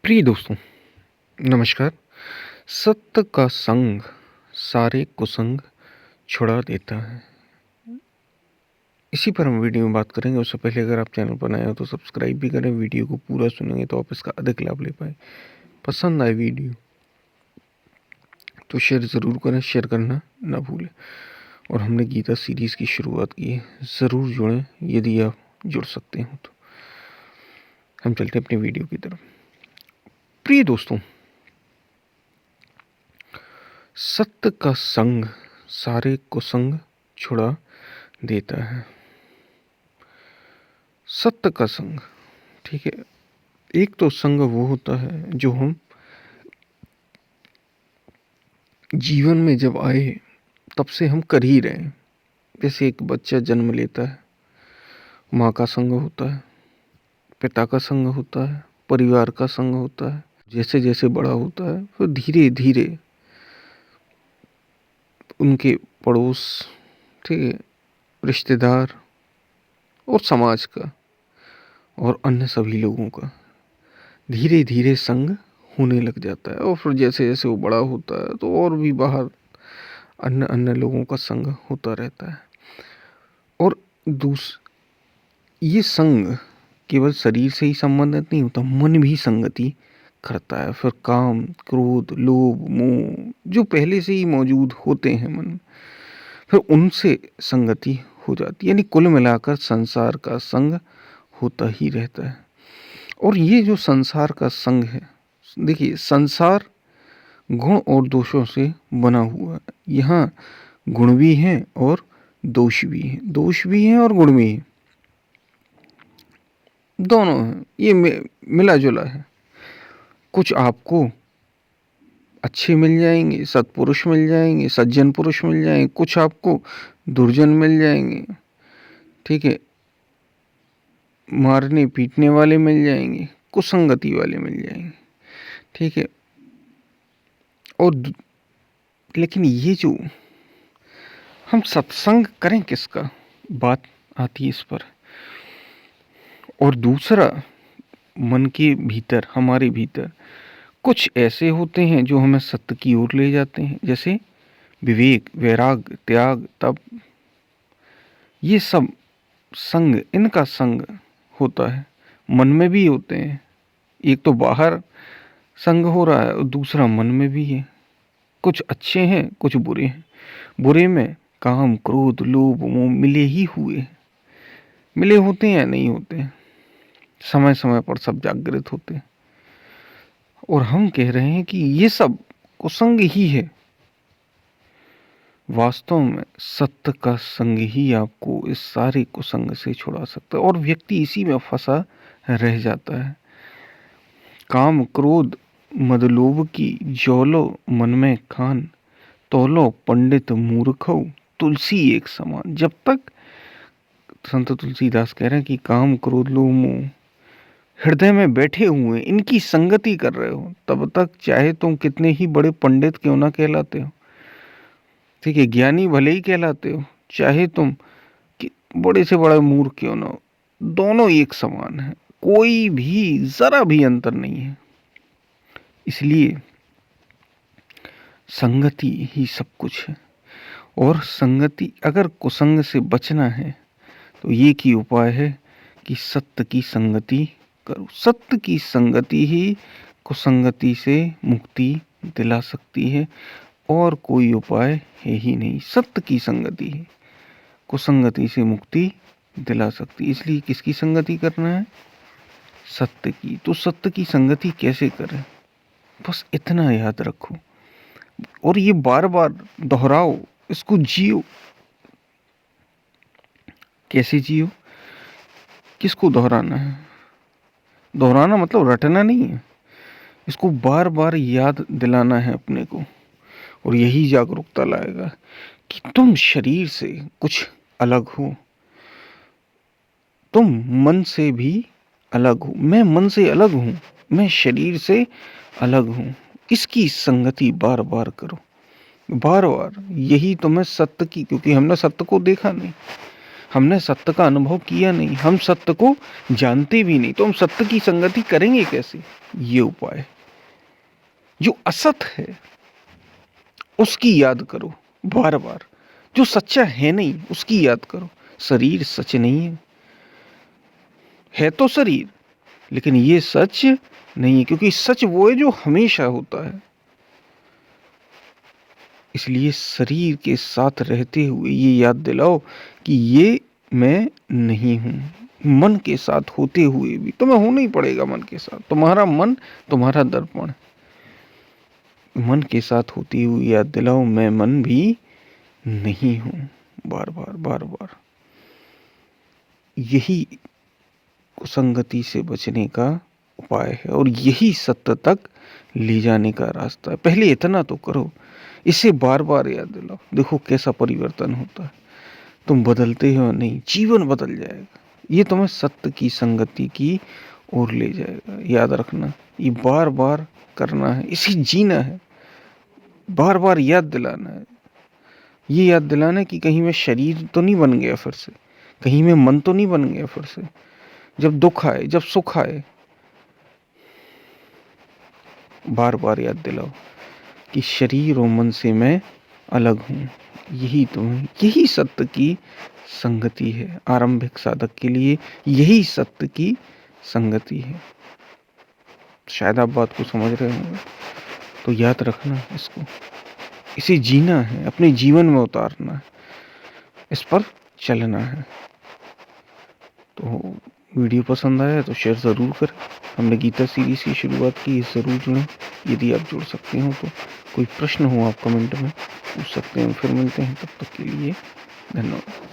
प्रिय दोस्तों, नमस्कार। सत्य का संग सारे कुसंग छुड़ा देता है। इसी पर हम वीडियो में बात करेंगे। उससे पहले अगर आप चैनल पर नए हो तो सब्सक्राइब भी करें। वीडियो को पूरा सुनेंगे तो आप इसका अधिक लाभ ले पाए। पसंद आए वीडियो तो शेयर ज़रूर करें, शेयर करना ना भूलें। और हमने गीता सीरीज़ की शुरुआत की है, ज़रूर जुड़ें यदि आप जुड़ सकते हो तो। हम चलते हैं अपनी वीडियो की तरफ। प्रिय दोस्तों, सत्य का संग सारे कुसंग छुड़ा देता है। सत्य का संग, ठीक है। एक तो संग वो होता है जो हम जीवन में जब आए तब से हम कर ही रहे हैं। जैसे एक बच्चा जन्म लेता है, माँ का संग होता है, पिता का संग होता है, परिवार का संग होता है। जैसे जैसे बड़ा होता है फिर धीरे धीरे उनके पड़ोस, ठीक है, रिश्तेदार और समाज का और अन्य सभी लोगों का धीरे धीरे संग होने लग जाता है। और फिर जैसे जैसे वो बड़ा होता है तो और भी बाहर अन्य अन्य लोगों का संग होता रहता है। और दूस ये संग केवल शरीर से ही संबंधित नहीं होता, मन भी संगति करता है। फिर काम, क्रोध, लोभ, मोह जो पहले से ही मौजूद होते हैं मन में, फिर उनसे संगति हो जाती है। यानी कुल मिलाकर संसार का संग होता ही रहता है। और ये जो संसार का संग है, देखिए संसार गुण और दोषों से बना हुआ है। यहाँ गुण भी हैं और दोष भी हैं, दोष भी हैं और गुण भी हैं, दोनों हैं। ये मिला जुला है। कुछ आपको अच्छे मिल जाएंगे, सत्पुरुष मिल जाएंगे, सज्जन पुरुष मिल जाएंगे, कुछ आपको दुर्जन मिल जाएंगे, ठीक है, मारने पीटने वाले मिल जाएंगे, कुसंगति वाले मिल जाएंगे, ठीक है। और लेकिन ये जो हम सत्संग करें किसका, बात आती है इस पर। और दूसरा, मन के भीतर, हमारे भीतर कुछ ऐसे होते हैं जो हमें सत्य की ओर ले जाते हैं, जैसे विवेक, वैराग्य, त्याग, तप। ये सब संग, इनका संग होता है। मन में भी होते हैं। एक तो बाहर संग हो रहा है और दूसरा मन में भी है। कुछ अच्छे हैं, कुछ बुरे हैं। बुरे में काम, क्रोध, लोभ, मोह मिले ही हुए, मिले होते हैं या नहीं होते हैं, समय समय पर सब जागृत होते हैं। और हम कह रहे हैं कि ये सब कुसंग ही है। वास्तव में सत्य का संग ही आपको इस सारे कुसंग से छुड़ा सकता है। और व्यक्ति इसी में फंसा रह जाता है। काम, क्रोध, मदलोभ की ज्वालो मन में खान, तोलो पंडित मूर्खो तुलसी एक समान। जब तक, संत तुलसीदास कह रहे हैं कि काम, क्रोध, लोभ, मोह हृदय में बैठे हुए, इनकी संगति कर रहे हो, तब तक चाहे तुम कितने ही बड़े पंडित क्यों ना कहलाते हो, ठीक है, ज्ञानी भले ही कहलाते हो, चाहे तुम कि बड़े से बड़ा मूर्ख क्यों ना हो, दोनों एक समान है। कोई भी जरा भी अंतर नहीं है। इसलिए संगति ही सब कुछ है। और संगति, अगर कुसंग से बचना है तो ये की उपाय है कि सत्य की संगति करो। सत्य की संगति ही कुसंगति से मुक्ति दिला सकती है। और कोई उपाय है ही नहीं। सत्य की संगति है कुसंगति से मुक्ति दिला सकती। इसलिए किसकी संगति करना है? सत्य की। तो सत्य की संगति कैसे करें, बस इतना याद रखो और ये बार बार दोहराओ, इसको जियो। कैसे जियो? किसको दोहराना है? दोहराना मतलब रटना नहीं है, इसको बार बार याद दिलाना है अपने को। और यही जागरूकता लाएगा कि तुम शरीर से कुछ अलग हो, तुम मन से भी अलग हो। मैं मन से अलग हूं, मैं शरीर से अलग हूं। इसकी संगति बार बार करो, बार बार। यही तुम्हें सत्य की, क्योंकि हमने सत्य को देखा नहीं, हमने सत्य का अनुभव किया नहीं, हम सत्य को जानते भी नहीं, तो हम सत्य की संगति करेंगे कैसे? ये उपाय। जो असत है उसकी याद करो बार बार, जो सच्चा है नहीं उसकी याद करो। शरीर सच नहीं है तो शरीर, लेकिन ये सच नहीं है, क्योंकि सच वो है जो हमेशा होता है। इसलिए शरीर के साथ रहते हुए ये याद दिलाओ कि ये मैं नहीं हूं। मन के साथ होते हुए भी तुम्हें होना ही पड़ेगा मन के साथ। तुम्हारा मन तुम्हारा दर्पण। मन के साथ होती हुई याद दिलाओ मैं मन भी नहीं हूं। बार बार बार बार। यही कुसंगति से बचने का उपाय है और यही सत्य तक ले जाने का रास्ता है। पहले इतना तो करो, इसे बार बार याद दिलाओ, देखो कैसा परिवर्तन होता है। तुम बदलते हो नहीं, जीवन बदल जाएगा। ये तुम्हें सत्य की संगति की ओर ले जाएगा। याद रखना, ये बार बार करना है, इसे जीना है, बार बार याद दिलाना है। ये याद दिलाना है कि कहीं मैं शरीर तो नहीं बन गया फिर से, कहीं मैं मन तो नहीं बन गया फिर से। जब दुख आए, जब सुख आए, बार बार याद दिलाओ कि शरीर और मन से मैं अलग हूं। यही सत्य की संगति है। आरंभिक साधक के लिए यही सत्य की संगति है। शायद आप बात को समझ रहे होंगे, तो याद रखना इसको, इसे जीना है, अपने जीवन में उतारना है, इस पर चलना है। तो वीडियो पसंद आया तो शेयर ज़रूर करें। हमने गीता सीरीज की शुरुआत की, ज़रूर जुड़ें यदि आप जुड़ सकते हो तो। कोई प्रश्न हो आप कमेंट में पूछ सकते हैं। फिर मिलते हैं, तब तक के लिए धन्यवाद।